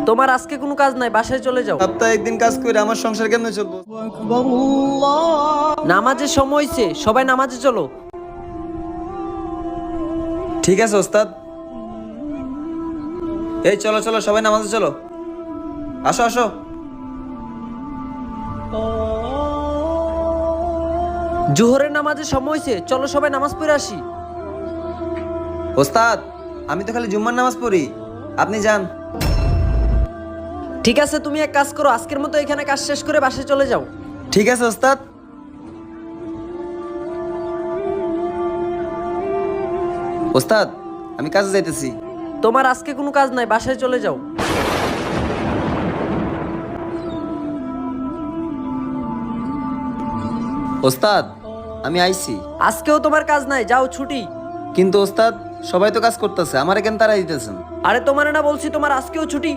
তোমার আজকে কোনো কাজ নাই, বাসায় চলে যাও। সপ্তাহে একদিন কাজ করে আমার সংসার কেমনে চলবো? নামাজের সময় হইছে, সবাই নামাজে চলো। ঠিক আছে ওস্তাদ। এই চলো চলো সবাই নামাজে চলো। আসো আসো। জোহরের নামাজের সময় হইছে, চলো সবাই নামাজ পড়ে আসি। ওস্তাদ, আমি তো খালি জুম্মার নামাজ পড়ি, আপনি যান। ঠিক আছে, তুমি এক কাজ করো, আজকের মতো এখানে কাজ শেষ করে বাসায় চলে যাও। ঠিক আছে ওস্তাদ। ওস্তাদ, আমি কাজে যাইতেছি। তোমার আজকে কোনো কাজ নাই, বাসায় চলে যাও। ওস্তাদ, আমি আইছি। আজকেও তোমার কাজ নাই, যাও ছুটি। কিন্তু ওস্তাদ, সবাই তো কাজ করতেছে, আমারে কেন তারা দিতেছেন? আরে তোমার না বলছি, তোমার আজকেও ছুটি।